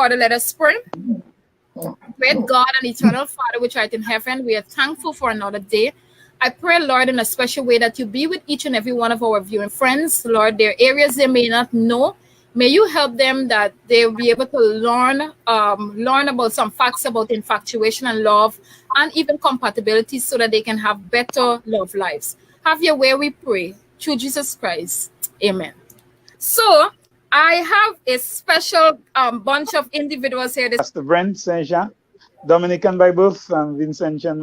Father, let us pray. Great God and eternal Father, which art in heaven, we are thankful for another day. I pray, Lord, in a special way that you be with each and every one of our viewing friends. Lord, there are areas they may not know. May you help them that they will be able to learn about some facts about infatuation and love and even compatibility so that they can have better love lives. Have your way, we pray. Through Jesus Christ. Amen. So, I have a special bunch of individuals here. Pastor Brent Saint Jean, Dominican by birth, and Vincentian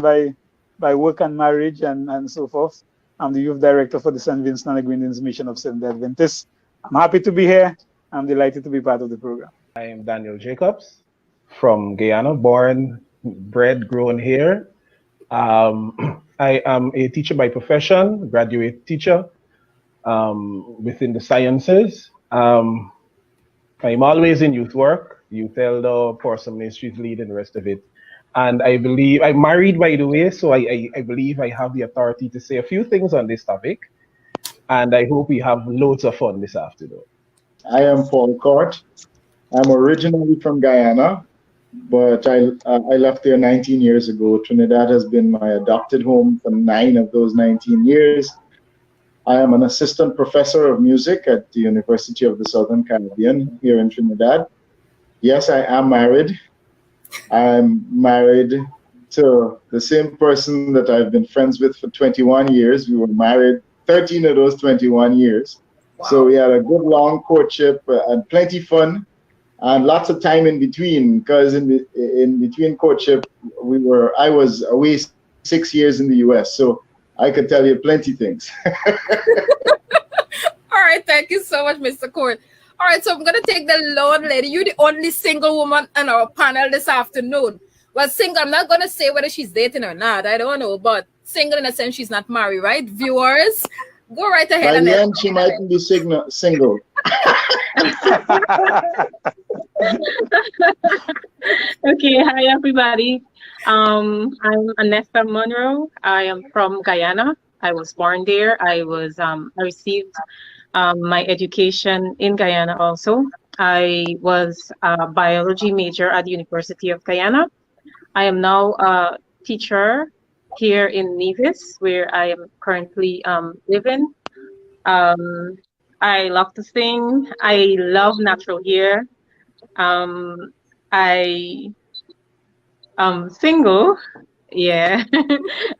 by work and marriage and so forth. I'm the youth director for the St. Vincent and the Grenadines Mission of Seventh-day Adventists. I'm happy to be here. I'm delighted to be part of the program. I am Daniel Jacobs from Guyana, born, bred, grown here. I am a teacher by profession, graduate teacher within the sciences. I'm always in youth work, youth elder, person ministries lead, and the rest of it. And I believe, I'm married by the way, so I believe I have the authority to say a few things on this topic. And I hope we have loads of fun this afternoon. I am Paul Court. I'm originally from Guyana, but I left there 19 years ago. Trinidad has been my adopted home for 9 of those 19 years. I am an assistant professor of music at the University of the Southern Caribbean here in Trinidad. Yes, I am married. I'm married to the same person that I've been friends with for 21 years. We were married 13 of those 21 years. Wow. So we had a good long courtship and plenty fun and lots of time in between, because in between courtship, I was away 6 years in the US. So I could tell you plenty things. All right, thank you so much, Mr. Court. All right, so I'm going to take the lone lady. You're the only single woman on our panel this afternoon. Well, single, I'm not going to say whether she's dating or not. I don't know, but single in a sense she's not married, right? Viewers, go right ahead. By the end, she mightn't be single. Okay, hi everybody. I'm Anessa Monroe. I am from Guyana. I was born there. I received my education in Guyana also. I was a biology major at the University of Guyana. I am now a teacher here in Nevis, where I am currently living. I love to sing. I love natural hair. I am single, yeah,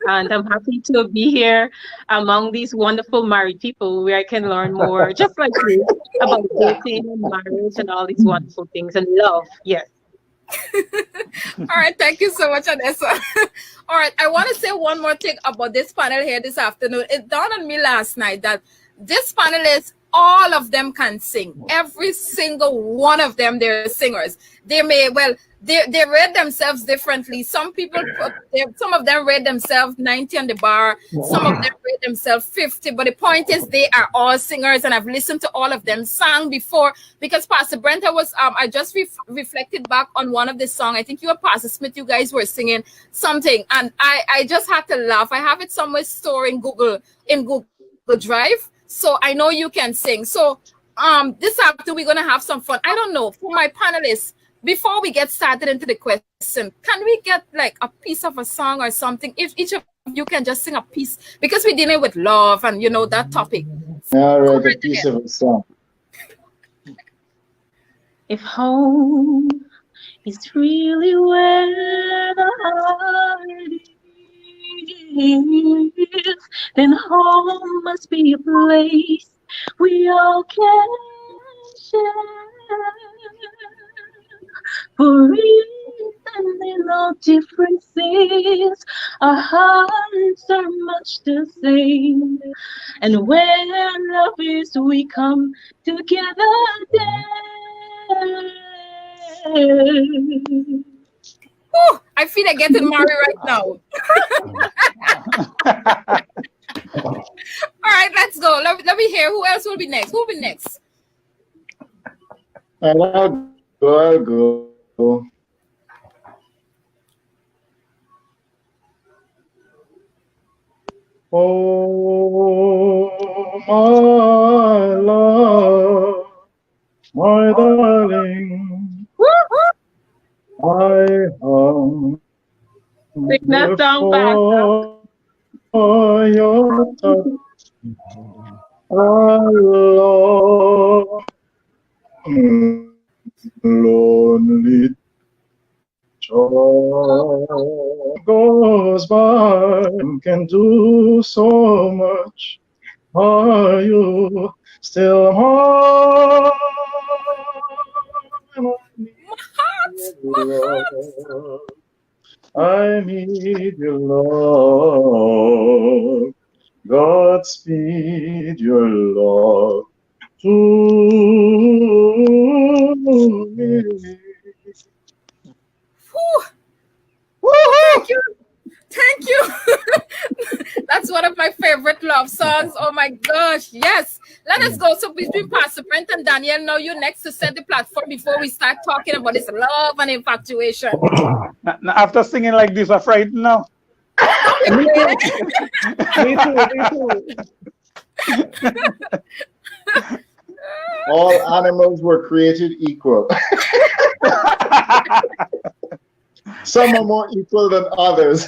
and I'm happy to be here among these wonderful married people where I can learn more, just like you, about dating and marriage and all these wonderful things and love. Yes. All right, thank you so much, Anessa. All right, I want to say one more thing about this panel here this afternoon. It dawned on me last night that this panelists, all of them can sing. Every single one of them, they're singers. They rate themselves differently. Some of them rate themselves 90 on the bar. Some of them rate themselves 50. But the point is, they are all singers, and I've listened to all of them sang before. Because Pastor Brent, I just reflected back on one of the songs. I think you and Pastor Smith, you guys were singing something, and I just had to laugh. I have it somewhere stored in Google Drive. So I know you can sing. So this afternoon we're gonna have some fun. I don't know, for my panelists, before we get started into the question, can we get like a piece of a song or something? If each of you can just sing a piece, because we're dealing with love and that topic. All right, a piece of a song. If home is really where the heart is, then home must be a place we all can share. For reasons in all differences, our hearts are much the same. And where love is, we come together there. Ooh, I feel like getting married right now. All right, let's go. Let me hear. Who else will be next? Who will be next? I'll go. Oh, my love, my darling. Sing that song, for your touch, our Lord. Lonely joy goes by, can do so much. Are you still home? I need you, Lord. Godspeed your love to me. Oh, thank you. Thank you. That's one of my favorite love songs. Oh my gosh. Yes. Let us go. So between Pastor Brent and Daniel, now you next to set the platform before we start talking about this love and infatuation. Now, after singing like this, I'm frightened now. Me too. All animals were created equal. Some are more equal than others.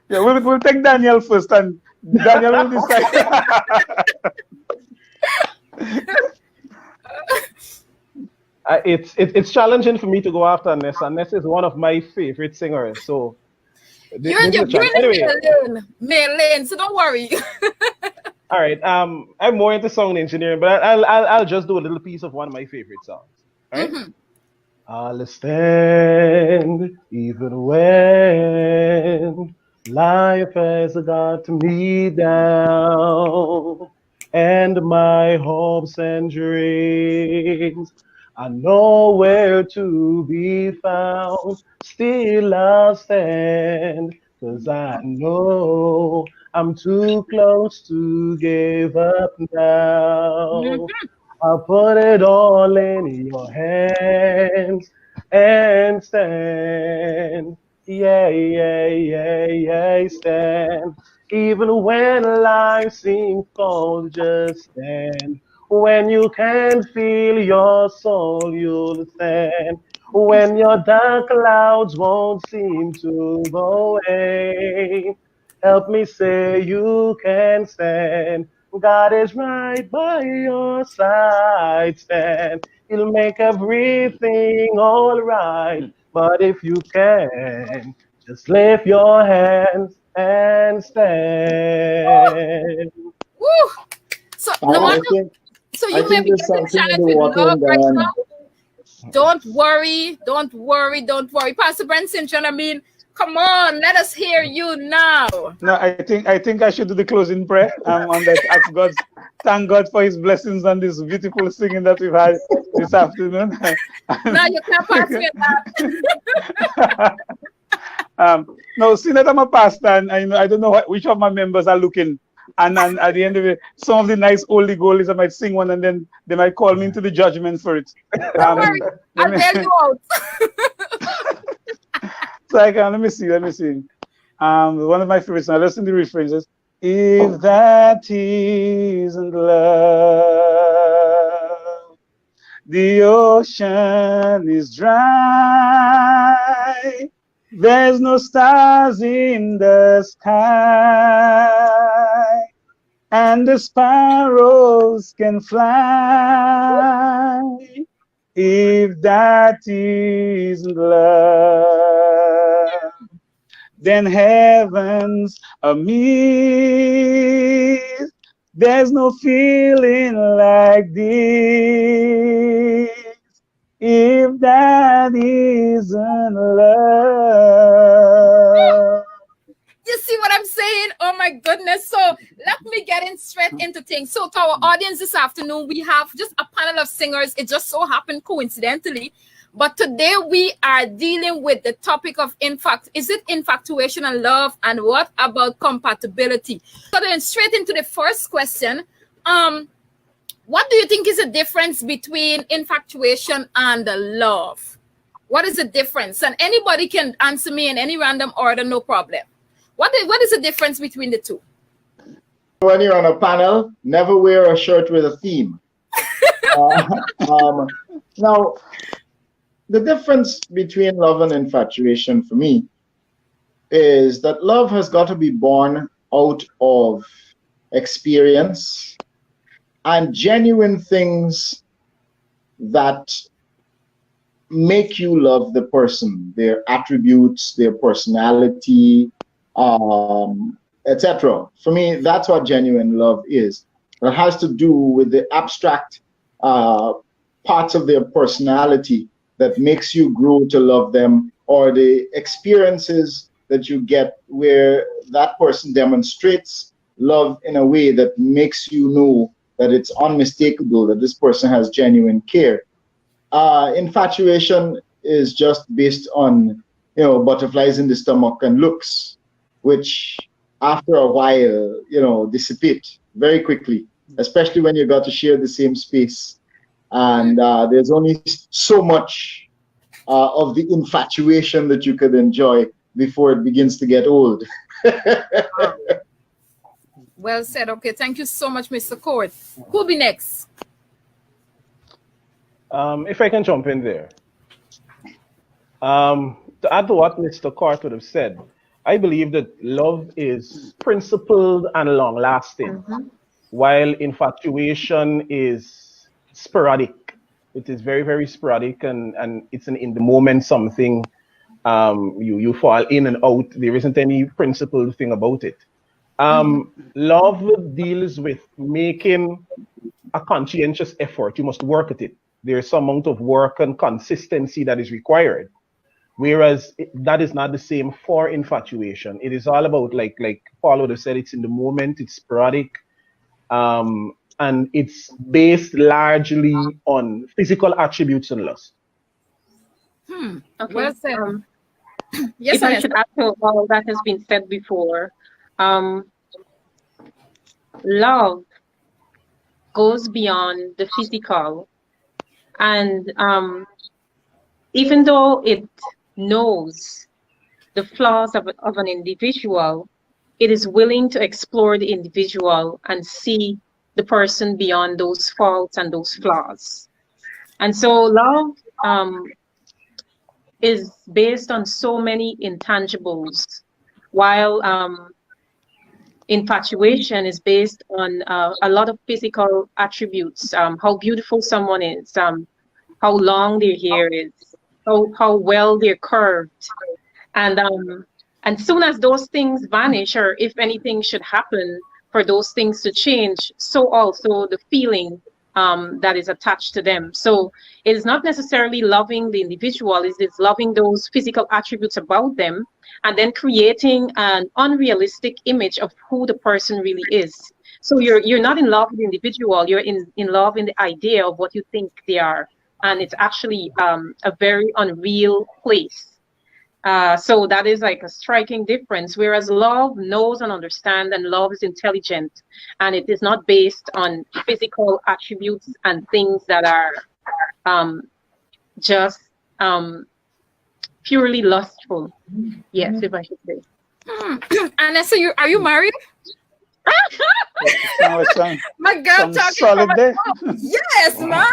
Yeah, we'll take Daniel first, and Daniel will decide. It's challenging for me to go after Nessa. Nessa is one of my favorite singers. So You're in the male lane, so don't worry. All right. I'm more into sound engineering, but I'll just do a little piece of one of my favorite songs. All right. Mm-hmm. I'll stand even when life has got me down, and my hopes and dreams are nowhere to be found. Still I'll stand, 'cause I know I'm too close to give up now. Mm-hmm. I'll put it all in your hands and stand. Yeah, stand. Even when life seems cold, just stand. When you can feel your soul, you'll stand. When your dark clouds won't seem to go away, help me say you can stand. God is right by your side, stand. He'll make everything all right. But if you can, just lift your hands and stand. Woo! So no I matter, think so I you may think be there's getting something in challenged the with water love in right Guyana. now. Don't worry. Pastor Branson, I mean, come on, let us hear you now. No, I think I should do the closing prayer. On that, thank God for His blessings on this beautiful singing that we've had this afternoon. Now you can't pass me that. No, seeing that I'm a pastor, and I don't know which of my members are looking, and at the end of it, some of the nice oldie goldies, I might sing one, and then they might call me into the judgment for it. Don't worry, I'll bail you out. So let me see. One of my favorites. Now listen to the refrain. Says, "If that isn't love, the ocean is dry. There's no stars in the sky, and the sparrows can fly. If that isn't love, then heaven's a myth. There's no feeling like this. If that isn't love." You see what I'm saying? Oh my goodness. So let me get in straight into things. So to our audience this afternoon, we have just a panel of singers. It just so happened coincidentally. But today we are dealing with the topic of is it infatuation and love? And what about compatibility? So then straight into the first question. What do you think is the difference between infatuation and love? What is the difference? And anybody can answer me in any random order, no problem. What is the difference between the two? When you're on a panel, never wear a shirt with a theme. Now, the difference between love and infatuation for me is that love has got to be born out of experience and genuine things that make you love the person, their attributes, their personality, etc. For me, that's what genuine love is. It has to do with the abstract uh, parts of their personality that makes you grow to love them, or the experiences that you get where that person demonstrates love in a way that makes you know that it's unmistakable that this person has genuine care. Infatuation is just based on, butterflies in the stomach and looks, which after a while, dissipate very quickly, especially when you got to share the same space. And there's only so much of the infatuation that you could enjoy before it begins to get old. Well said. Okay, thank you so much, Mr. Court. Who'll be next? If I can jump in there. To add to what Mr. Court would have said, I believe that love is principled and long lasting, while infatuation is sporadic. It is very, very sporadic, and it's in the moment something you fall in and out. There isn't any principled thing about it. Love deals with making a conscientious effort. You must work at it. There's some amount of work and consistency that is required. Whereas that is not the same for infatuation. It is all about, like Paul would have said, it's in the moment, it's sporadic, and it's based largely on physical attributes and lust. Okay. Well said. Yes, If I Vanessa. should add to all that has been said before, love goes beyond the physical, and even though it knows the flaws of an individual, it is willing to explore the individual and see the person beyond those faults and those flaws. And so love is based on so many intangibles, while infatuation is based on a lot of physical attributes, how beautiful someone is, how long their hair is, how well they're curved. And soon as those things vanish, or if anything should happen for those things to change, so also the feeling that is attached to them. So it is not necessarily loving the individual, it's loving those physical attributes about them, and then creating an unrealistic image of who the person really is. So you're not in love with the individual, you're in love in the idea of what you think they are. And it's actually a very unreal place. So that is like a striking difference. Whereas love knows and understands, and love is intelligent, and it is not based on physical attributes and things that are just purely lustful. Yes, if I should say. Anessa, are you married? Some My girl talking solid from there. Yes, man.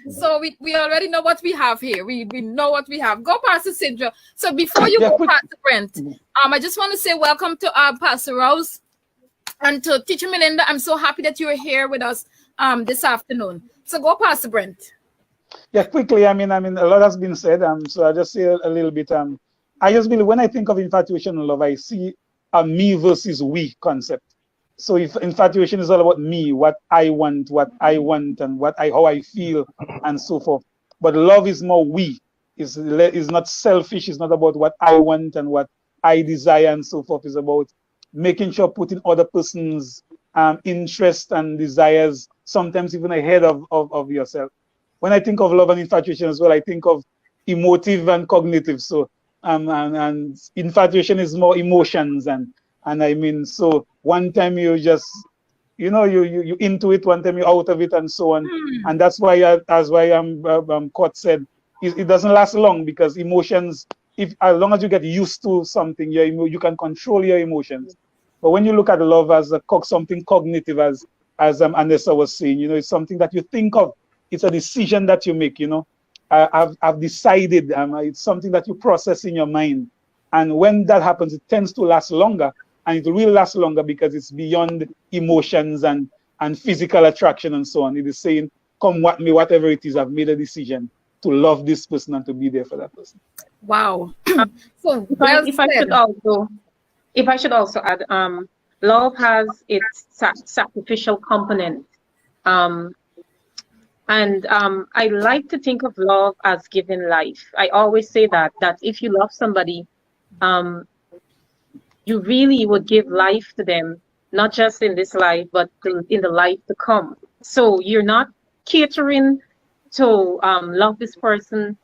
So we already know what we have here. We know what we have. Go, Pastor Sidra. So before you go, Pastor Brent, I just want to say welcome to Pastor Rose and to Teacher Melinda. I'm so happy that you're here with us this afternoon. So go, Pastor Brent. Yeah, quickly. I mean, a lot has been said. So I'll just say a little bit. I just believe when I think of infatuation and love, I see a me versus we concept. So if infatuation is all about me, what I want, and how I feel, and so forth. But love is more we. Is not selfish. It's not about what I want and what I desire and so forth. It's about making sure putting other person's interest and desires sometimes even ahead of yourself. When I think of love and infatuation as well, I think of emotive and cognitive. So and infatuation is more emotions and I mean, so one time you just, you into it, one time you're out of it, and so on. And that's why Court said it doesn't last long, because emotions, as long as you get used to something, you can control your emotions. But when you look at love as something cognitive, as Anessa was saying, it's something that you think of. It's a decision that you make, I've decided. It's something that you process in your mind. And when that happens, it tends to last longer. And it will last longer because it's beyond emotions and physical attraction and so on. It is saying, come what may, whatever it is, I've made a decision to love this person and to be there for that person. Wow. So If I should also add, love has its sacrificial component. I like to think of love as giving life. I always say that if you love somebody, you really would give life to them, not just in this life, but in the life to come. So you're not catering to love this person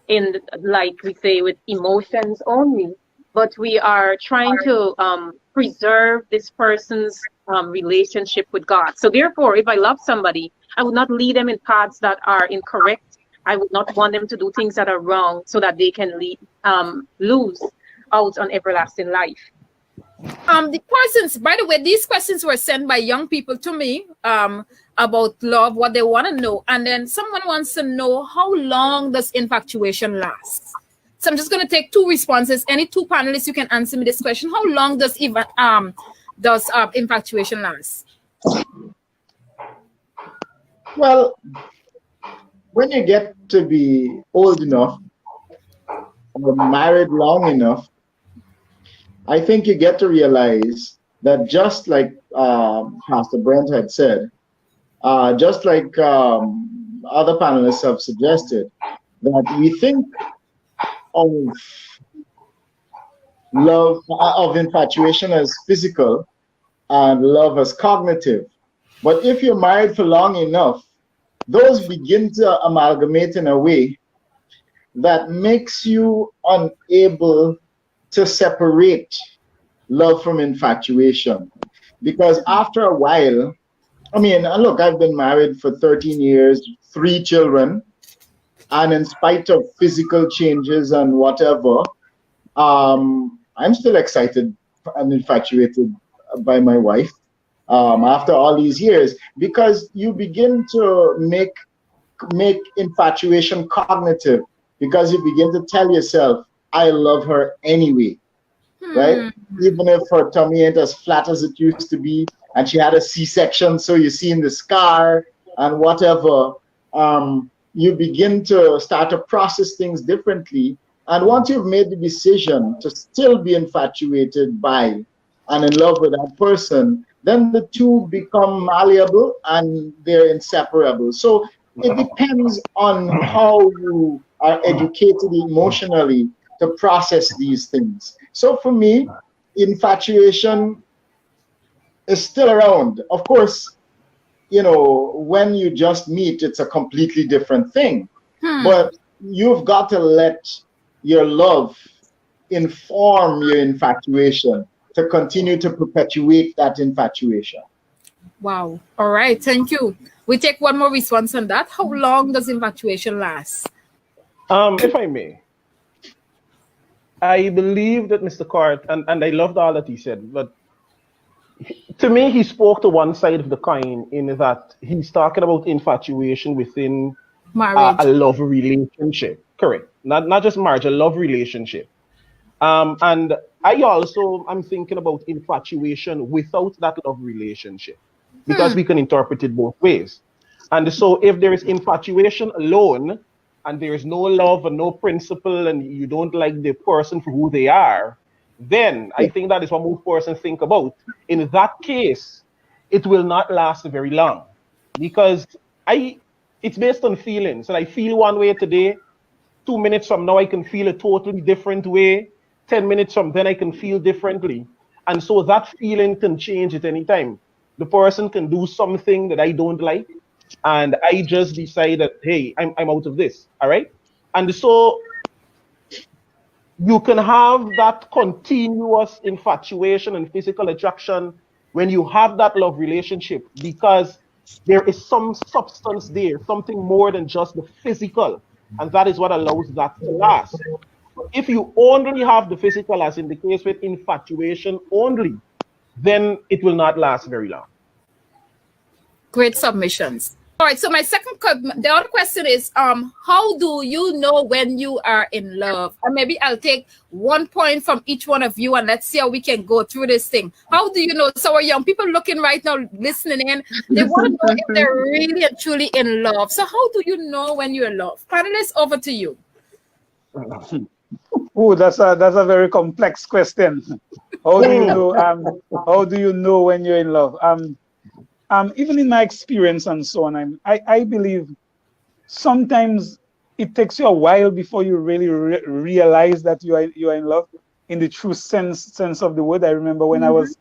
in, like we say, with emotions only, but we are trying to preserve this person's relationship with God. So therefore, if I love somebody, I would not lead them in paths that are incorrect. I would not want them to do things that are wrong so that they can lose out on everlasting life. The persons, by the way, these questions were sent by young people to me about love, what they want to know. And then someone wants to know, how long does infatuation last? So I'm just going to take two responses. Any two panelists, you can answer me this question. How long does infatuation last? Well, when you get to be old enough or married long enough, I think you get to realize that, just like Pastor Brent had said, just like other panelists have suggested, that we think of love, of infatuation as physical and love as cognitive. But if you're married for long enough, those begin to amalgamate in a way that makes you unable to separate love from infatuation. Because after a while, I mean, look, I've been married for 13 years, 3 children, and in spite of physical changes and whatever, I'm still excited and infatuated by my wife after all these years, because you begin to make infatuation cognitive, because you begin to tell yourself, I love her anyway, right? Even if her tummy ain't as flat as it used to be, and she had a C-section, so you see in the scar and whatever, you begin to start to process things differently. And once you've made the decision to still be infatuated by and in love with that person, then the two become malleable and they're inseparable. So it depends on how you are educated emotionally to process these things. So for me, infatuation is still around. Of course, you know, when you just meet, it's a completely different thing. But you've got to let your love inform your infatuation to continue to perpetuate that infatuation. Wow. All right. Thank you. We take one more response on that. How long does infatuation last? If I may, I believe that Mr. Cart, and I loved all that he said, but to me, he spoke to one side of the coin in that he's talking about infatuation within Marriage. a love relationship. Correct. Not just marriage, a love relationship. And I'm thinking about infatuation without that love relationship, because we can interpret it both ways. And so if there is infatuation alone and there is no love and no principle and you don't like the person for who they are, then I think that is what most persons think about. In that case, it will not last very long, because it's based on feelings. And I feel one way today, 2 minutes from now, I can feel a totally different way. 10 minutes from then, I can feel differently. And so that feeling can change at any time. The person can do something that I don't like, and I just decide that, hey, I'm out of this, all right? And so you can have that continuous infatuation and physical attraction when you have that love relationship, because there is some substance there, something more than just the physical, and that is what allows that to last. If you only have the physical, as in the case with infatuation only, then it will not last very long. Great submissions. All right. So my the other question is, how do you know when you are in love? And maybe I'll take 1 point from each one of you, and let's see how we can go through this thing. How do you know? So our young people looking right now, listening in, they want to know if they're really and truly in love. So how do you know when you're in love? Panelists, over to you. Oh, that's a very complex question. How do you know? How do you know when you're in love? Even in my experience and so on, I believe sometimes it takes you a while before you really realize that you are in love in the true sense of the word. I remember when I was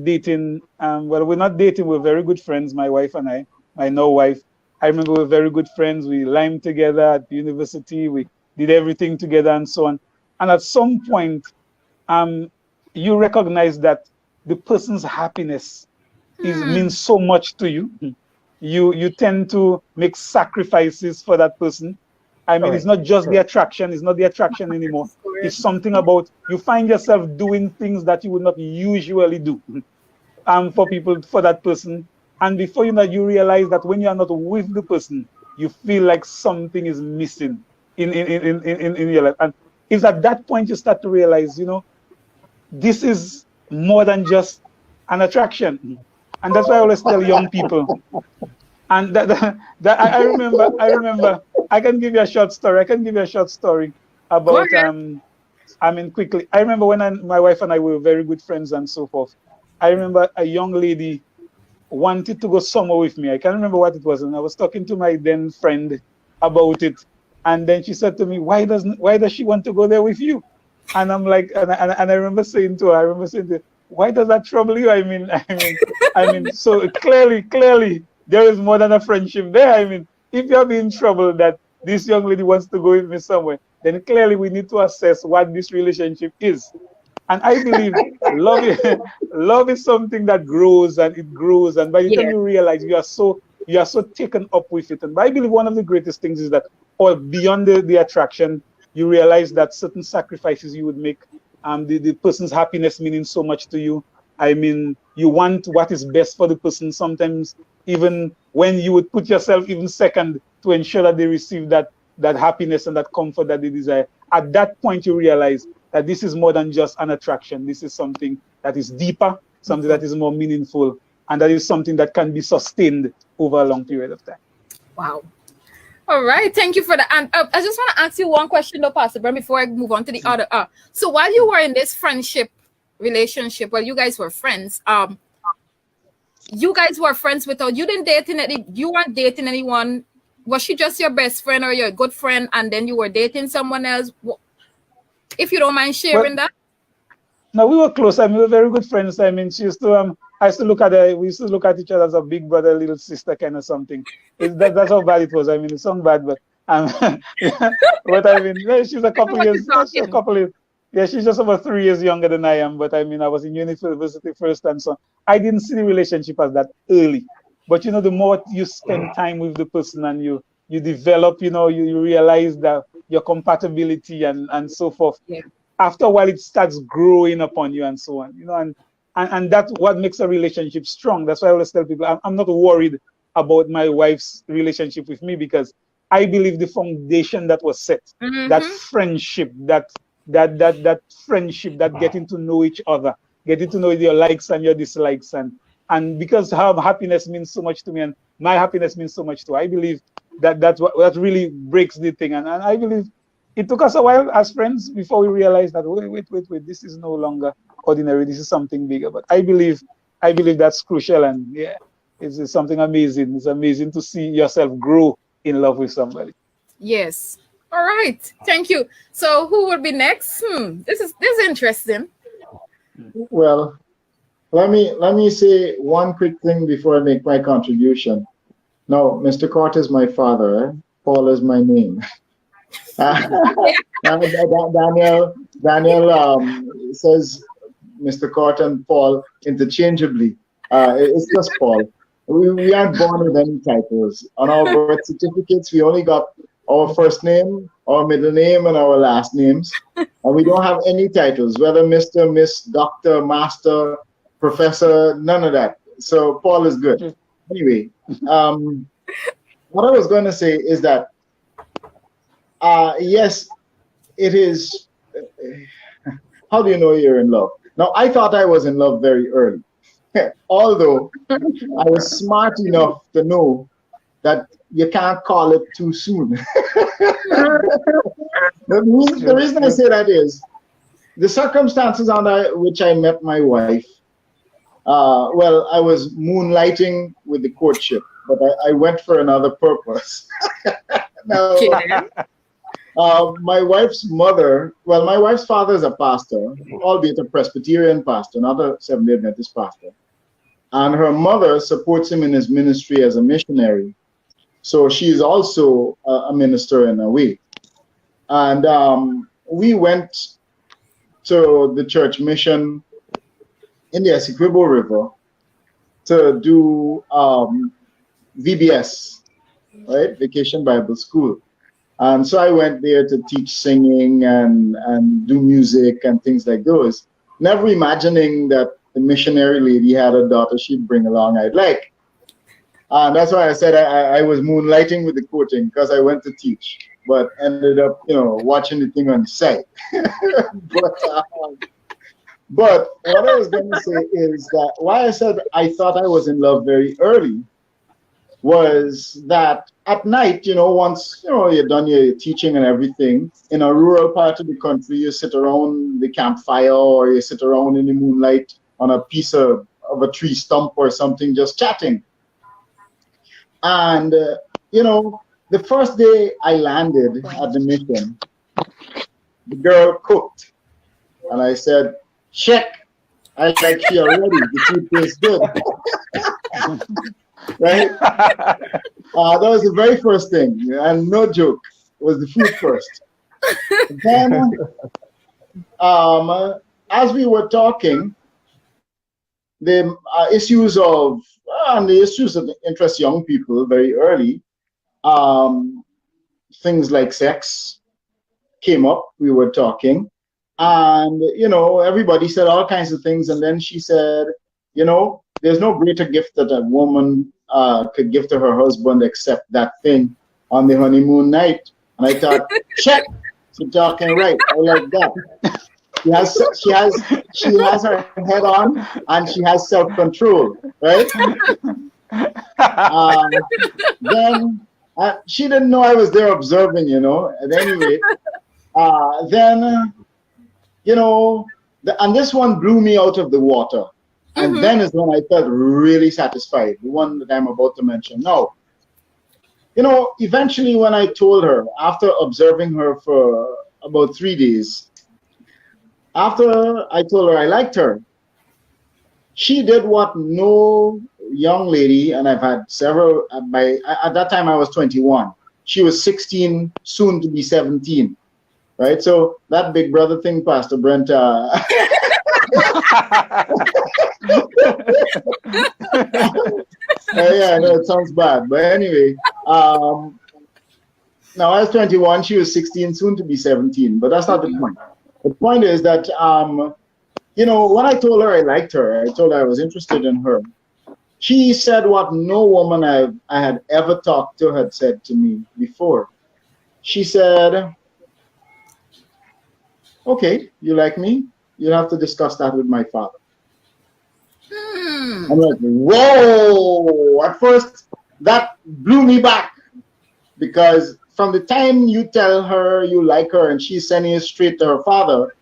dating. Well, we're not dating. We're very good friends. My wife and I. My now wife. I remember we were very good friends. We limed together at the university. We did everything together and so on. And at some point, you recognize that the person's happiness means so much to you. You tend to make sacrifices for that person. I mean, it's not just the attraction. It's not the attraction anymore. It's something about you find yourself doing things that you would not usually do for that person. And before you know, you realize that when you are not with the person, you feel like something is missing in your life. And it's at that point you start to realize, this is more than just an attraction. And that's why I always tell young people. And that I remember, I can give you a short story about, quickly. I remember when my wife and I were very good friends and so forth. I remember a young lady wanted to go somewhere with me. I can't remember what it was. And I was talking to my then friend about it. And then she said to me, why does she want to go there with you? And I'm like, and I remember saying to her, why does that trouble you? I mean, so clearly, there is more than a friendship there. I mean, if you're being troubled that this young lady wants to go with me somewhere, then clearly we need to assess what this relationship is. And I believe love is something that grows and it grows. And by the time you realize you are so taken up with it. And I believe one of the greatest things is that, or beyond the attraction, you realize that certain sacrifices you would make, the person's happiness meaning so much to you. I mean, you want what is best for the person, sometimes even when you would put yourself even second to ensure that they receive that happiness and that comfort that they desire. At that point, you realize that this is more than just an attraction. This is something that is deeper, something that is more meaningful, and that is something that can be sustained over a long period of time. Wow. All right, thank you for that. And I just want to ask you one question, though, Pastor Brown, before I move on to the other. So while you were in this friendship relationship, well, you guys were friends. You guys were friends without you weren't dating anyone. Was she just your best friend or your good friend, and then you were dating someone else? If you don't mind sharing that. No, we were close. I mean, we were very good friends. I mean, she used to we used to look at each other as a big brother, little sister kind of something. That's how bad it was. I mean, it sounds bad, but but I mean, she's a couple years. Yeah, she's just about 3 years younger than I am. But I mean, I was in university first, and so I didn't see the relationship as that early. But the more you spend time with the person and you develop, you realize that your compatibility and so forth. Yeah. After a while, it starts growing upon you and so on. And that's what makes a relationship strong. That's why I always tell people I'm not worried about my wife's relationship with me, because I believe the foundation that was set, that friendship, that friendship, that getting to know each other, getting to know your likes and your dislikes, and because how happiness means so much to me and my happiness means so much to her, I believe that really breaks the thing. And I believe it took us a while as friends before we realized that wait, this is no longer ordinary. This is something bigger. But I believe that's crucial, and yeah, it's something amazing. It's amazing to see yourself grow in love with somebody. Yes. All right. Thank you. So who will be next? This is interesting. Well, let me say one quick thing before I make my contribution. Now, Mr. Cort is my father. Paul is my name. Daniel says Mr. Cort and Paul interchangeably. It's just Paul. We aren't born with any titles. On our birth certificates, we only got our first name, our middle name, and our last names. And we don't have any titles, whether Mr., Miss, Doctor, Master, Professor, none of that. So Paul is good. Anyway, what I was going to say is that, yes, it is. How do you know you're in love? Now, I thought I was in love very early, although I was smart enough to know that you can't call it too soon. The reason I say that is the circumstances under which I met my wife. Well, I was moonlighting with the courtship, but I went for another purpose. Now, Okay. my wife's mother, well, my wife's father is a pastor, albeit a Presbyterian pastor, not a Seventh-day Adventist pastor. And her mother supports him in his ministry as a missionary. So she's also a minister in a way. And we went to the church mission in the Essequibo River to do VBS, right? Vacation Bible School. And so I went there to teach singing and do music and things like those, never imagining that the missionary lady had a daughter she'd bring along I'd like. And that's why I said I was moonlighting with the coaching, because I went to teach, but ended up, watching the thing on the side. But what I was going to say is that why I said I thought I was in love very early was that at night, once, you're done your teaching and everything, in a rural part of the country, you sit around the campfire or you sit around in the moonlight on a piece of a tree stump or something, just chatting. And, the first day I landed at the mission, the girl cooked. And I said, check. I like she already. The food tastes good. Right? That was the very first thing. And no joke, was the food first. Then, as we were talking, the issues that interest young people very early, things like sex came up. We were talking, and everybody said all kinds of things, and then she said, there's no greater gift that a woman could give to her husband except that thing on the honeymoon night. And I thought, check, she's talking right. I like that. She has her head on, and she has self-control, right? Then she didn't know I was there observing, At any rate, then, and this one blew me out of the water. And then is when I felt really satisfied, the one that I'm about to mention now. Eventually when I told her, after observing her for about 3 days, after I told her I liked her, she did what no young lady, and I've had several, at that time I was 21. She was 16, soon to be 17, right? So that big brother thing, Pastor Brent, yeah, I know it sounds bad, but anyway, now I was 21, she was 16, soon to be 17, but that's not the point. The point is that, when I told her I liked her, I told her I was interested in her, she said what no woman I had ever talked to had said to me before. She said, okay, you like me? You'll have to discuss that with my father. I'm like, whoa! At first, that blew me back, because from the time you tell her you like her and she's sending it straight to her father,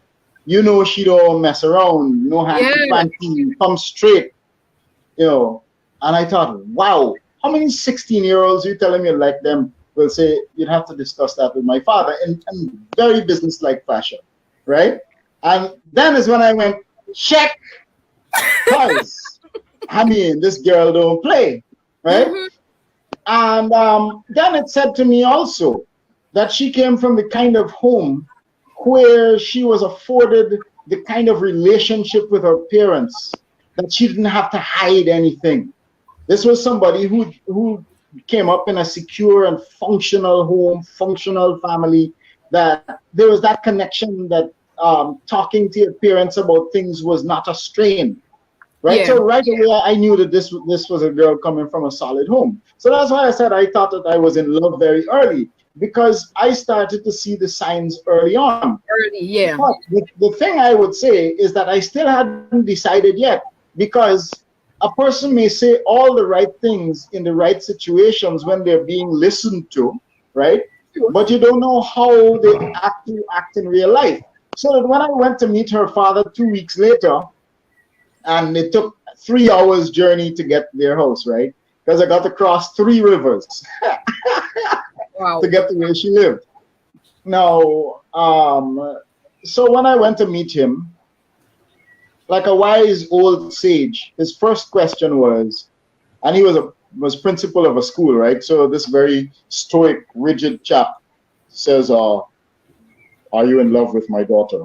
she don't mess around, no hanky-panky, come straight, And I thought, wow, how many 16-year-olds you telling me like them will say, you'd have to discuss that with my father in very business-like fashion, right? And then is when I went, check, because, this girl don't play, right? And then it said to me also that she came from the kind of home where she was afforded the kind of relationship with her parents that she didn't have to hide anything. This was somebody who came up in a secure and functional home, functional family, that there was that connection that talking to your parents about things was not a strain, right? Yeah. So right away, I knew that this was a girl coming from a solid home. So that's why I said I thought that I was in love very early, because I started to see the signs early on. Early, yeah. But the thing I would say is that I still hadn't decided yet, because a person may say all the right things in the right situations when they're being listened to, right? But you don't know how they actually act in real life. So that when I went to meet her father 2 weeks later, and it took 3 hours journey to get to their house, right? Because I got to cross 3 rivers Wow. to get to where she lived. Now, so when I went to meet him, like a wise old sage, his first question was, and he was principal of a school, right? So this very stoic, rigid chap says, "Are you in love with my daughter?"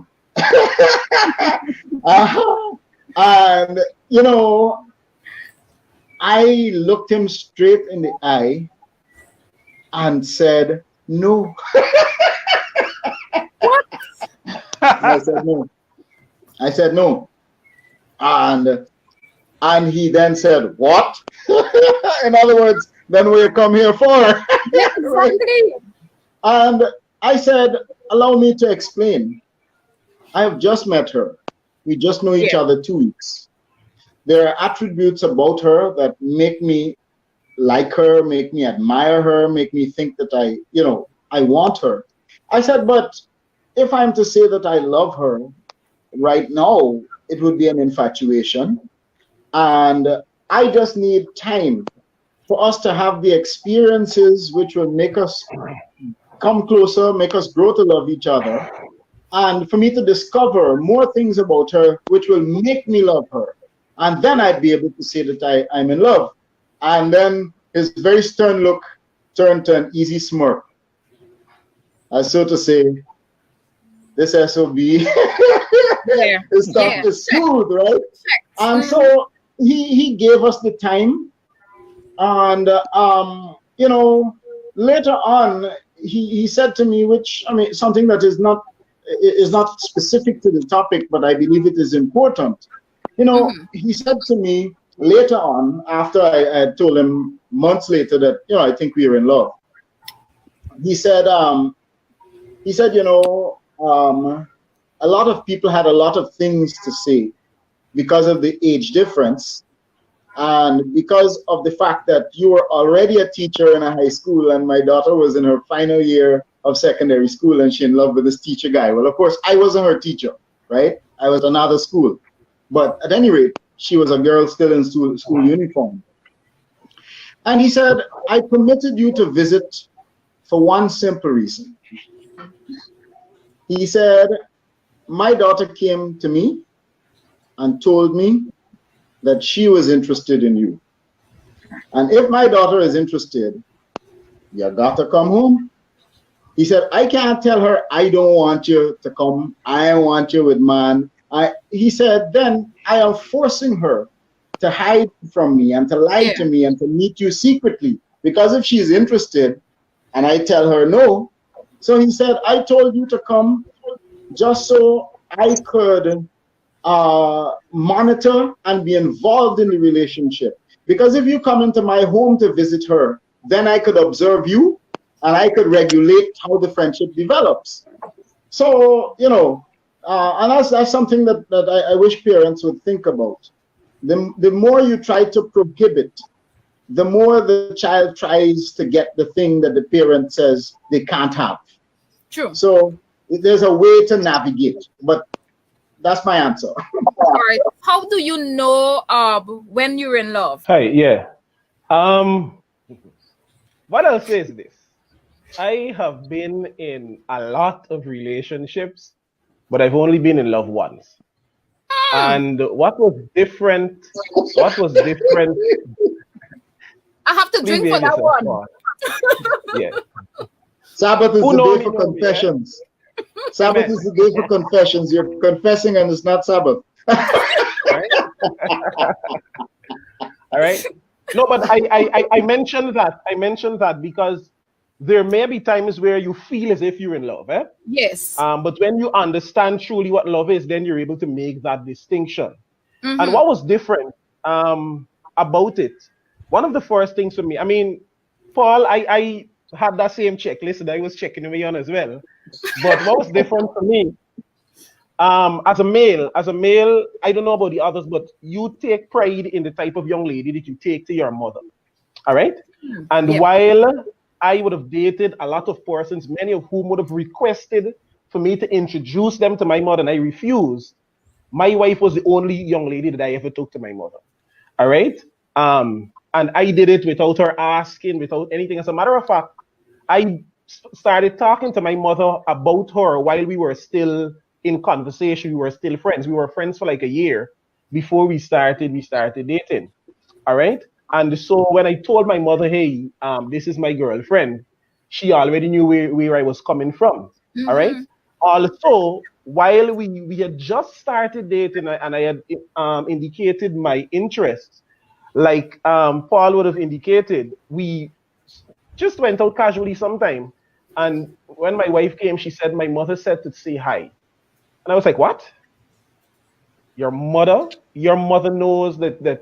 And you know, I looked him straight in the eye and said, "No." I said no. I said no. And he then said, "What?" In other words, then what you come here for? Yeah, Right? exactly. And I said, "Allow me to explain. I have just met her. We just know each Yeah. other 2 weeks. There are attributes about her that make me like her, make me admire her, make me think that I want her." I said, "But if I'm to say that I love her right now, it would be an infatuation. And I just need time for us to have the experiences which will make us come closer, make us grow to love each other, and for me to discover more things about her which will make me love her. And then I'd be able to say that I'm in love." And then his very stern look turned to an easy smirk, as so to say, this SOB Yeah. is stuff Yeah. is smooth, right? And Mhm. so he gave us the time, and later on he said to me, which I mean something that is not specific to the topic, but I believe it is important. Mhm. He said to me later on, after I told him months later that I think we were in love. He said, a lot of people had a lot of things to say because of the age difference, and because of the fact that you were already a teacher in a high school and my daughter was in her final year of secondary school and she in love with this teacher guy. Well, of course, I wasn't her teacher, right? I was another school. But at any rate, she was a girl still in school uniform. And he said, "I permitted you to visit for one simple reason." He said, "My daughter came to me and told me that she was interested in you. And if my daughter is interested, you got to come home." He said, "I can't tell her I don't want you to come. I want you with man." He said, "Then I am forcing her to hide from me and to lie Yeah. to me and to meet you secretly. Because if she's interested and I tell her no." So he said, "I told you to come just so I could monitor and be involved in the relationship. Because if you come into my home to visit her, then I could observe you and I could regulate how the friendship develops." So, and that's something that I wish parents would think about. The more you try to prohibit, the more the child tries to get the thing that the parent says they can't have. True. So there's a way to navigate, but that's my answer. All right. How do you know when you're in love? Hi, yeah. Um, what I'll say is this. I have been in a lot of relationships, but I've only been in love once. Hmm. And what was different, I have to please drink for behave that yourself, one. Paul. Yeah. Sabbath is Who the know day me, for know me, eh? confessions. Sabbath Amen. is the day for confessions. You're confessing and it's not Sabbath. Right? All right. No, but I mentioned that. I mentioned that because there may be times where you feel as if you're in love, eh? Yes. But when you understand truly what love is, then you're able to make that distinction. And what was different about it? One of the first things for me, I mean, Paul, I had that same checklist that I was checking me on as well. But what was different for me, as a male, I don't know about the others, but you take pride in the type of young lady that you take to your mother. All right. And Yep. while I would have dated a lot of persons, many of whom would have requested for me to introduce them to my mother, and I refused, my wife was the only young lady that I ever took to my mother. All right. And I did it without her asking, without anything. As a matter of fact, I started talking to my mother about her while we were still in conversation. We were still friends. We were friends for like a year before we started dating. All right. And so when I told my mother, hey, this is my girlfriend, she already knew where I was coming from. All right. Also, while we had just started dating and I had indicated my interests, like Paul would have indicated, we just went out casually sometime. And when my wife came, she said, my mother said to say hi. And I was like, what? Your mother knows that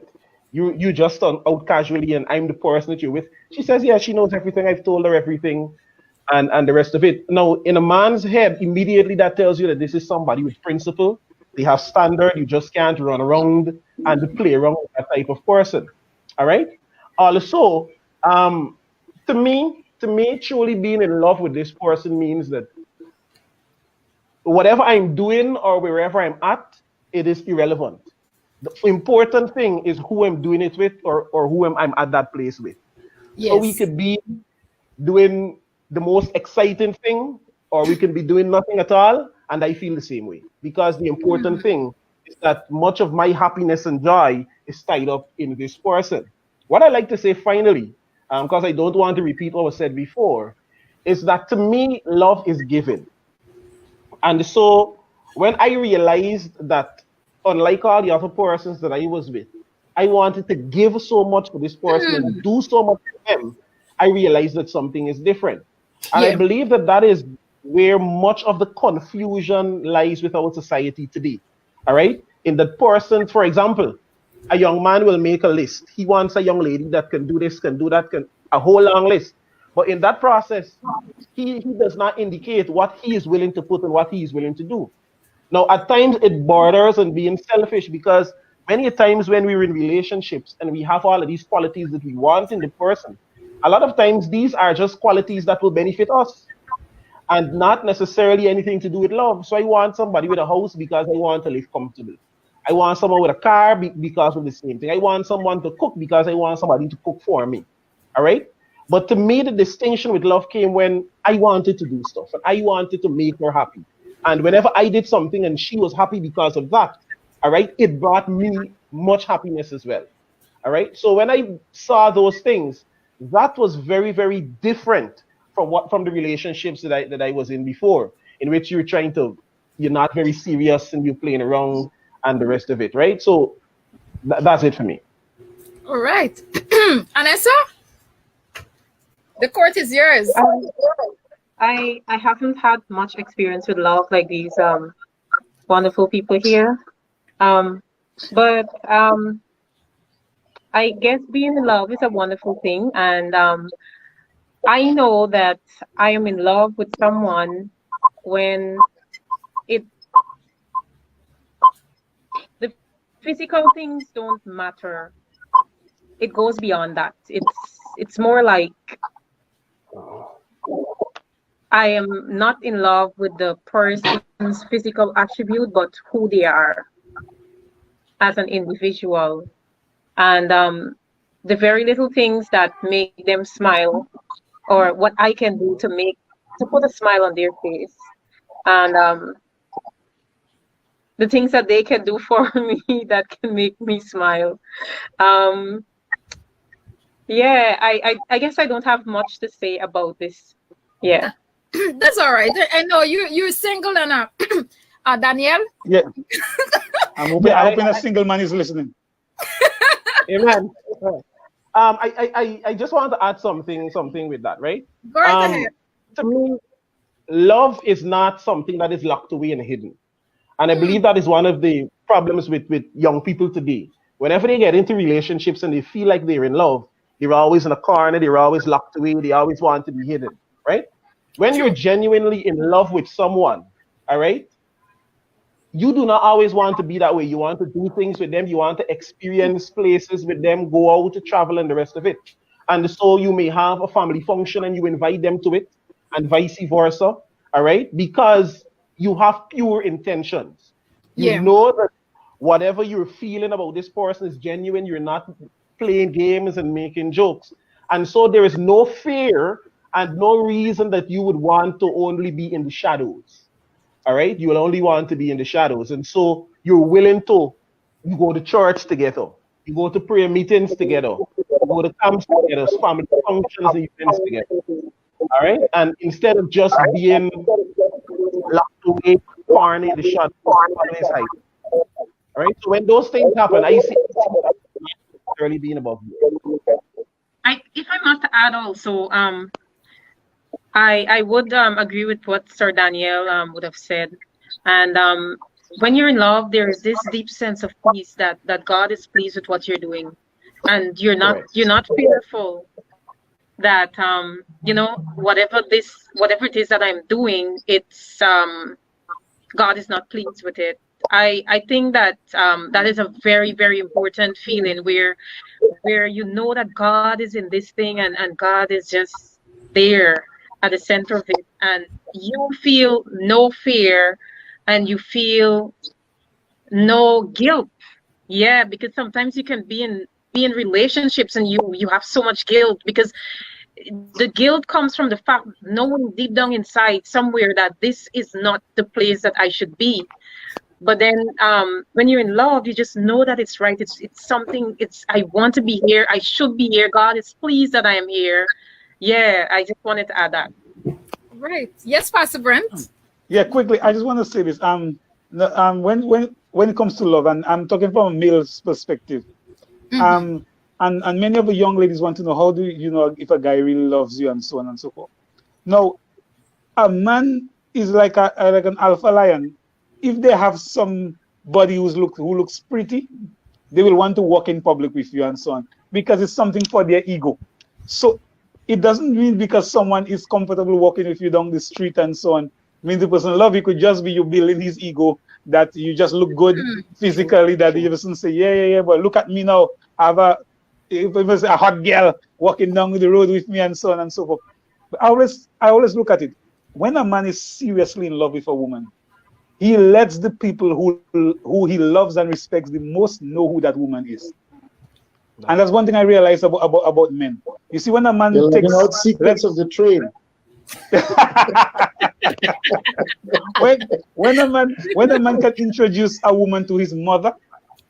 you just out casually and I'm the person that you're with. She says, yeah, she knows everything. I've told her everything and the rest of it. Now, in a man's head, immediately that tells you that this is somebody with principle. They have standard. You just can't run around and play around with that type of person. All right. Also, to me, truly being in love with this person means that whatever I'm doing or wherever I'm at, it is irrelevant. The important thing is who I'm doing it with or who I'm at that place with. So we Yes. could be doing the most exciting thing or we can be doing nothing at all. And I feel the same way because the important thing is that much of my happiness and joy is tied up in this person. What I like to say finally, because I don't want to repeat what was said before, is that to me, love is given. And so when I realized that, unlike all the other persons that I was with, I wanted to give so much for this person and do so much for them, I realized that something is different. And I Yeah. believe that that is where much of the confusion lies with our society today. All right? In that person, for example, a young man will make a list. He wants a young lady that can do this, can do that, can a whole long list. But in that process, he does not indicate what he is willing to put and what he is willing to do. Now, at times it borders on being selfish because many times when we're in relationships and we have all of these qualities that we want in the person, a lot of times these are just qualities that will benefit us and not necessarily anything to do with love. So I want somebody with a house because I want to live comfortable. I want someone with a car because of the same thing. I want someone to cook because I want somebody to cook for me. All right. But to me, the distinction with love came when I wanted to do stuff and I wanted to make her happy. And whenever I did something and she was happy because of that, all right, it brought me much happiness as well. All right. So when I saw those things, that was very, very different from the relationships that I was in before, in which you're not very serious and you're playing around and the rest of it, right? So that's it for me. All right. Anessa, the court is yours. Um, I haven't had much experience with love like these wonderful people here. Um, but I guess being in love is a wonderful thing, and I know that I am in love with someone when it the physical things don't matter. It goes beyond that. It's more like I am not in love with the person's physical attribute, but who they are as an individual. And the very little things that make them smile, or what I can do to put a smile on their face, and the things that they can do for me that can make me smile. Um, yeah, I guess I don't have much to say about this. Yeah. That's all right. I know you're single and Danielle. Yeah, Yeah, I'm hoping a single man is listening. amen. I just want to add something with that, right? Go right ahead. To me, love is not something that is locked away and hidden. And I believe that is one of the problems with young people today. Whenever they get into relationships and they feel like they're in love, they're always in a corner, they're always locked away, they always want to be hidden, right? When you're True. genuinely in love with someone, all right, you do not always want to be that way. You want to do things with them, you want to experience places with them, go out to travel and the rest of it. And so you may have a family function and you invite them to it, and vice versa, all right? Because you have pure intentions. You Yeah. know that whatever you're feeling about this person is genuine. You're not playing games and making jokes. And so there is no fear and no reason that you would want to only be in the shadows. All right. You will only want to be in the shadows. And so you're willing to, you go to church together, you go to prayer meetings together, you go to camps together, family functions and events together. All right. And instead of just being locked away, corner in the shadows, always hide. All right. So when those things happen, I see really being above you. If I must add also, I would agree with what Sir Daniel would have said, and when you're in love, there is this deep sense of peace that God is pleased with what you're doing, and Correct. you're not fearful that whatever it is that I'm doing, it's God is not pleased with it. I think that that is a very, very important feeling where you know that God is in this thing, and God is just there at the center of it, and you feel no fear and you feel no guilt. Yeah, because sometimes you can be in relationships and you have so much guilt, because the guilt comes from the fact, knowing deep down inside somewhere that this is not the place that I should be. But then when you're in love, you just know that it's right. It's something, I want to be here, I should be here, God is pleased that I am here. Yeah, I just wanted to add that. Right. Yes, Pastor Brent. Yeah, quickly, I just want to say this. When it comes to love, and I'm talking from a male's perspective, and many of the young ladies want to know, how do you know if a guy really loves you, and so on and so forth. Now, a man is like an alpha lion. If they have somebody who looks pretty, they will want to walk in public with you and so on, because it's something for their ego. So it doesn't mean because someone is comfortable walking with you down the street and so on, means the person love you. Could just be you building his ego, that you just look good physically, that the person say, yeah, but look at me now. I have if it was a hot girl walking down the road with me and so on and so forth. But I always look at it. When a man is seriously in love with a woman, he lets the people who he loves and respects the most know who that woman is. And that's one thing I realized about men. You see, when a man You're takes letting out secrets of the trade. when a man can introduce a woman to his mother,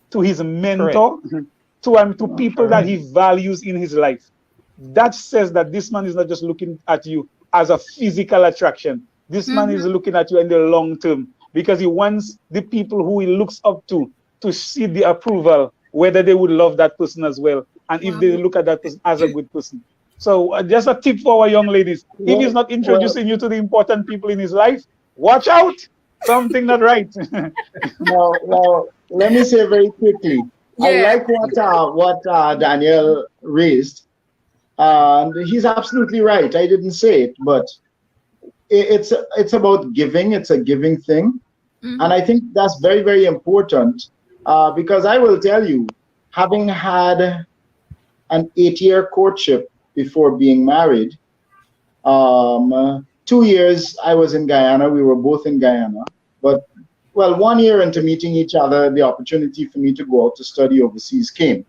to his mentor, to people that he values in his life, that says that this man is not just looking at you as a physical attraction. This man is looking at you in the long term, because he wants the people who he looks up to see the approval, whether they would love that person as well, and if they look at that person as a good person. So just a tip for our young ladies: if he's not introducing you to the important people in his life, watch out, something not right. Now, let me say very quickly. I like what Daniel raised, and he's absolutely right. I didn't say it, but it's about giving. It's a giving thing, and I think that's very, very important, because I will tell you, having had an 8-year courtship before being married, 2 years I was in Guyana. We were both in Guyana, but 1 year into meeting each other, the opportunity for me to go out to study overseas came,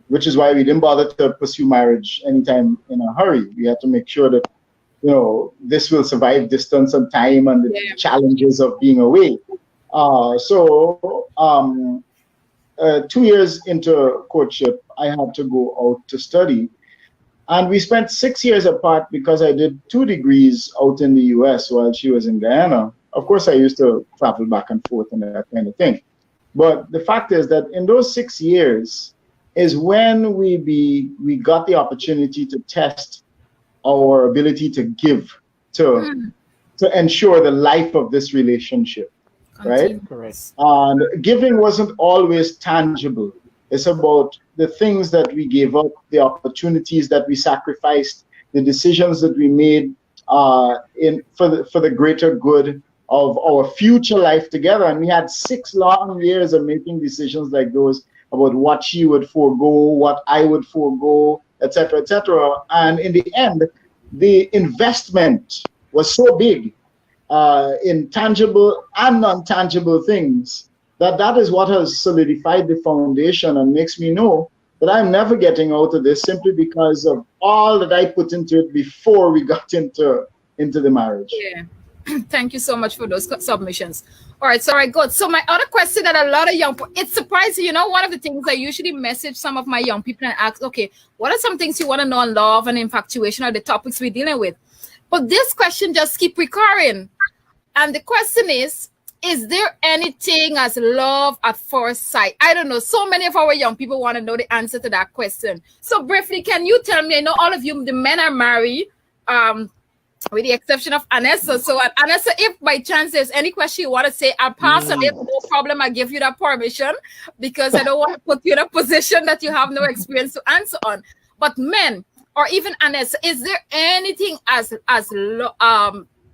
which is why we didn't bother to pursue marriage anytime in a hurry. We had to make sure that, this will survive distance and time and the challenges of being away. 2 years into courtship, I had to go out to study. And we spent 6 years apart because I did 2 degrees out in the US while she was in Guyana. Of course, I used to travel back and forth and that kind of thing. But the fact is that in those 6 years is when we got the opportunity to test our ability to give, to ensure the life of this relationship. right? Correct. Continuous. And giving wasn't always tangible. It's about the things that we gave up, the opportunities that we sacrificed, the decisions that we made for the greater good of our future life together. And we had 6 long years of making decisions like those about what she would forego, what I would forego, etc., etc. And in the end, the investment was so big in tangible and non-tangible things that is what has solidified the foundation and makes me know that I'm never getting out of this simply because of all that I put into it before we got into the marriage. Yeah. Thank you so much for those submissions. All right, good. So my other question that a lot of young people, it's surprising, one of the things I usually message some of my young people and ask, okay, what are some things you want to know on love and infatuation or the topics we're dealing with? But this question just keep recurring. And the question is there anything as love at first sight? I don't know. So many of our young people want to know the answer to that question. So briefly, can you tell me, I know all of you, the men are married, with the exception of Anessa. So Anessa, if by chance there's any question you want to say, I'll pass on it. No problem. I give you that permission because I don't want to put you in a position that you have no experience to answer on. But men, or even Anessa, is there anything as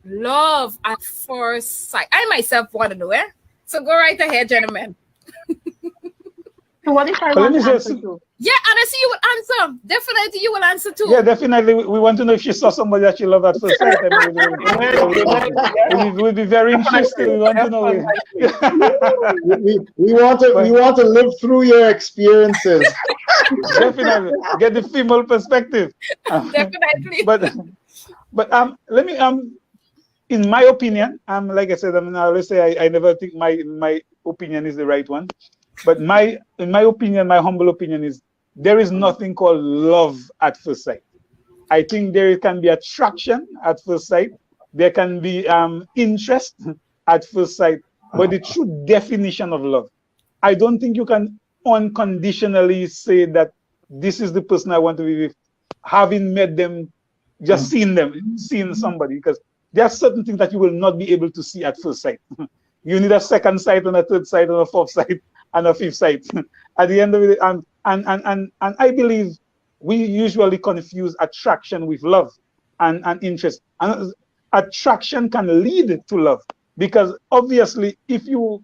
love at first sight? I myself want to know it. So go right ahead, gentlemen. So what if I But let want me to just- answer too? Yeah, Anessa, you will answer. Definitely, you will answer too. Yeah, definitely. We want to know if she saw somebody that she loved at first sight. I mean, we'll be very interested. We want to know. We want to live through your experiences. Definitely get the female perspective. Definitely. But let me in my opinion, like I said, I always say I never think my opinion is the right one. But in my opinion, my humble opinion is there is nothing called love at first sight. I think there can be attraction at first sight. There can be interest at first sight. But the true definition of love, I don't think you can unconditionally say that this is the person I want to be with, having met them, just seeing somebody, because there are certain things that you will not be able to see at first sight. You need a second sight and a third sight and a fourth sight and a fifth sight. At the end of it, and I believe we usually confuse attraction with love and interest. And attraction can lead to love, because obviously if you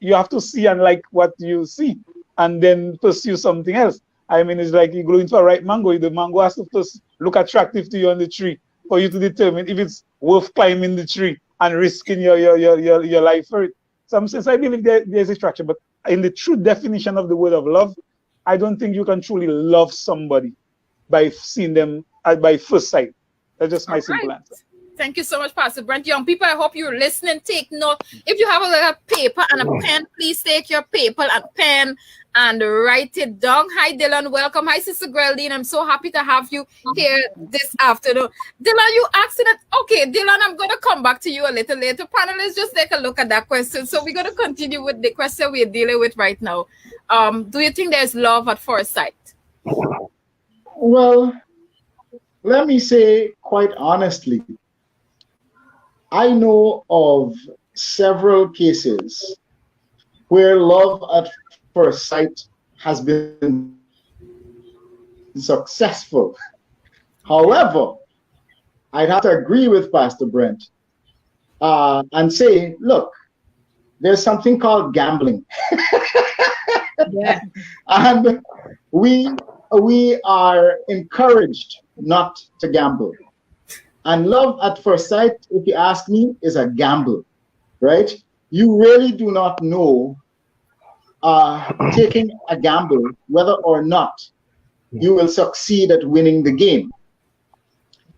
have to see and like what you see and then pursue something else. I mean, it's like you go into a ripe mango. The mango has to first look attractive to you on the tree for you to determine if it's worth climbing the tree and risking your life for it. Some sense, I believe there's attraction, but in the true definition of the word of love, I don't think you can truly love somebody by seeing them by first sight. That's just my simple answer. Thank you so much, Pastor Brent. Young people, I hope you're listening. Take note. If you have a little paper and a pen, please take your paper and pen and write it down. Hi, Dylan. Welcome. Hi, Sister Geraldine. I'm so happy to have you here this afternoon. Dylan, you asked it. Okay, Dylan, I'm going to come back to you a little later. Panelists, just take a look at that question. So we're going to continue with the question we're dealing with right now. Do you think there's love at first sight? Well, let me say quite honestly, I know of several cases where love at first sight has been successful. However, I'd have to agree with Pastor Brent and say, look, there's something called gambling. Yeah. And we are encouraged not to gamble. And love at first sight, if you ask me, is a gamble, right? You really do not know, taking a gamble, whether or not you will succeed at winning the game.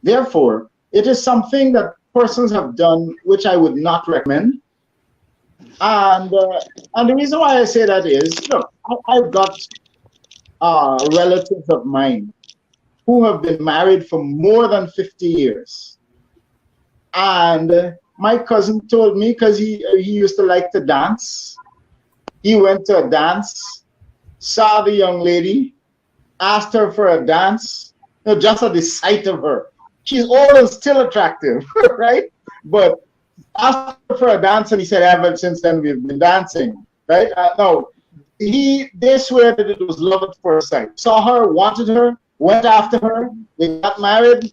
Therefore, it is something that persons have done which I would not recommend. And the reason why I say that is, look, I've got relatives of mine who have been married for more than 50 years. And my cousin told me, because he used to like to dance, he went to a dance, saw the young lady, asked her for a dance, just at the sight of her. She's old and still attractive, right? But asked her for a dance, and he said, ever since then we've been dancing, right? No, they swear that it was love at first sight. Saw her, wanted her, went after her, they got married,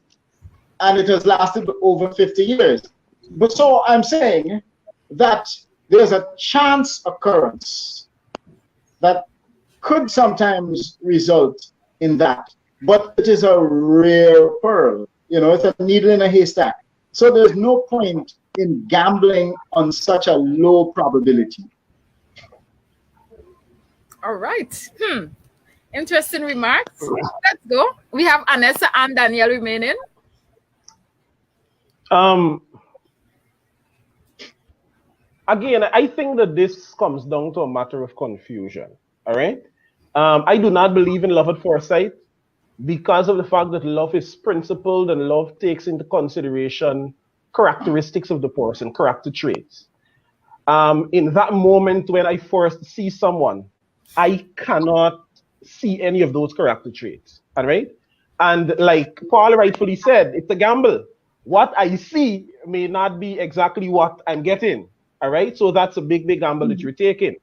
and it has lasted over 50 years. But so I'm saying that there's a chance occurrence that could sometimes result in that, but it is a rare pearl. You know, it's a needle in a haystack. So there's no point in gambling on such a low probability. All right. Interesting remarks. Let's go. We have Anessa and Danielle remaining. Again, I think that this comes down to a matter of confusion. All right. I do not believe in love at first sight because of the fact that love is principled and love takes into consideration characteristics of the person, character traits. In that moment when I first see someone, I cannot see any of those character traits. All right. And like Paul rightfully said, it's a gamble. What I see may not be exactly what I'm getting. All right. So that's a big, big gamble that you're taking.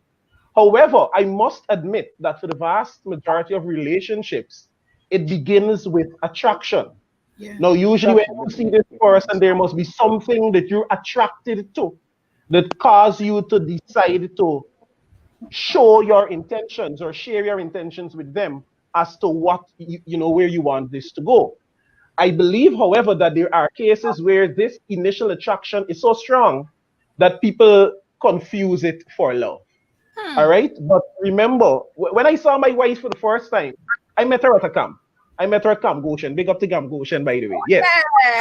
However, I must admit that for the vast majority of relationships, it begins with attraction. Yeah. Now, usually when you see this person, there must be something that you're attracted to that cause you to decide to show your intentions or share your intentions with them as to what, you know, where you want this to go. I believe, however, that there are cases where this initial attraction is so strong that people confuse it for love. All right. But remember, when I saw my wife for the first time, I met her at a camp. I met her at Camp Goshen. Big up to Camp Goshen, by the way. Yes.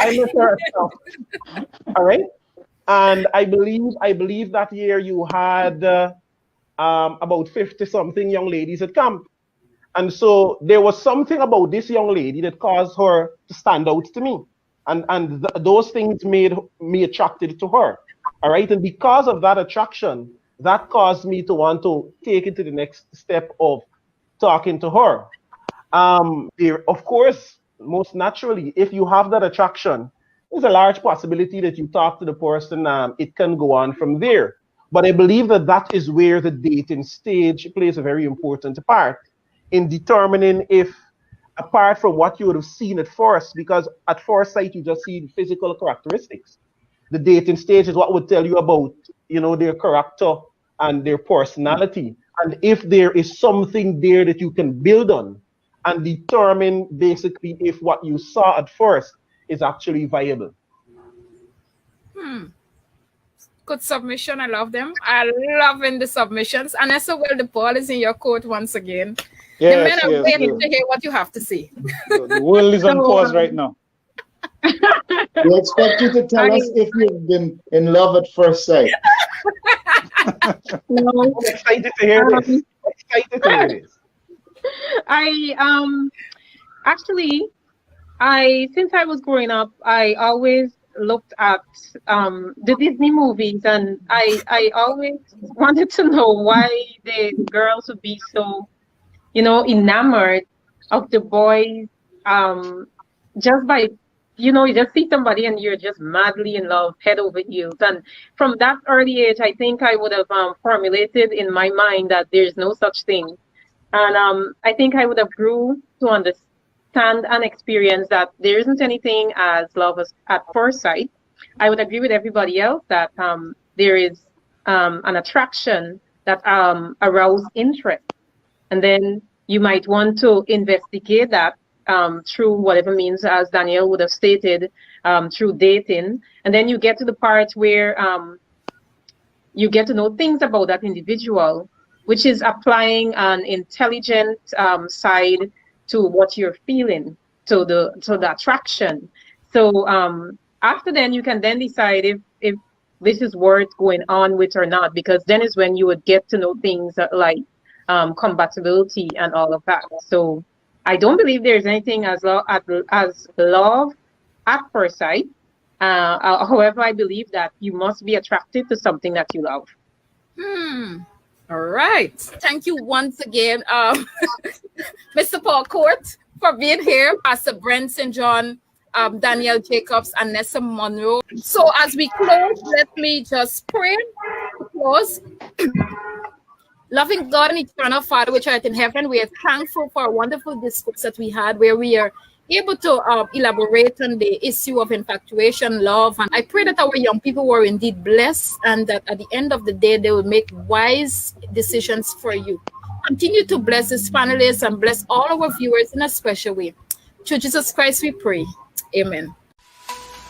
I met her at camp. All right. And I believe that year you had about 50 something young ladies at camp. And so there was something about this young lady that caused her to stand out to me. And those things made me attracted to her. All right. And because of that attraction, that caused me to want to take it to the next step of talking to her. Of course, most naturally, if you have that attraction, there's a large possibility that you talk to the person, it can go on from there. But I believe that that is where the dating stage plays a very important part in determining if, apart from what you would have seen at first, because at first sight, you just see the physical characteristics. The dating stage is what would tell you about, you know, their character and their personality. And if there is something there that you can build on and determine basically if what you saw at first is actually viable. Good submission. I love them. I love in the submissions. And so well, the ball is in your court once again. Yes, the men are yes, waiting to hear what you have to say. The world is on pause right now. We expect you to tell us if you've been in love at first sight. No, I'm excited to hear this. Excited to hear this. Actually, since I was growing up, I always looked at the Disney movies, and I always wanted to know why the girls would be so, you know, enamored of the boys, just by, you know, you just see somebody and you're just madly in love, head over heels. And from that early age, I think I would have formulated in my mind that there's no such thing. And I think I would have grew to understand and experience that there isn't anything as love at first sight. I would agree with everybody else that there is an attraction that arouses interest. And then you might want to investigate that through whatever means, as Danielle would have stated, through dating. And then you get to the part where you get to know things about that individual, which is applying an intelligent side to what you're feeling, to the attraction. So after then, you can then decide if this is worth going on with or not, because then is when you would get to know things like compatibility and all of that. So I don't believe there's anything as love at first sight. However, I believe that you must be attracted to something that you love. All right. Thank you once again, Mr. Paul Court, for being here. Pastor Brent St. John, Danielle Jacobs, and Nessa Monroe. So as we close, let me just pray to close. Loving God and eternal Father, which art in heaven, we are thankful for a wonderful discourse that we had where we are able to elaborate on the issue of infatuation, love. And I pray that our young people were indeed blessed and that at the end of the day, they will make wise decisions for you. Continue to bless this panelists and bless all our viewers in a special way. Through Jesus Christ we pray. Amen.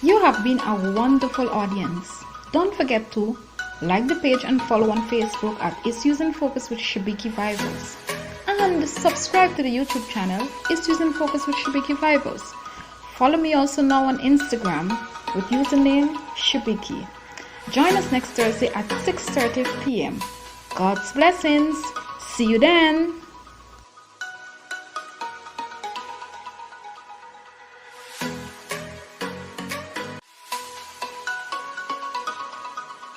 You have been a wonderful audience. Don't forget to like the page and follow on Facebook at Issues in Focus with Shibiki Vibers. And subscribe to the YouTube channel Issues in Focus with Shibiki Vibers. Follow me also now on Instagram with username Shibiki. Join us next Thursday at 6:30 p.m. God's blessings. See you then.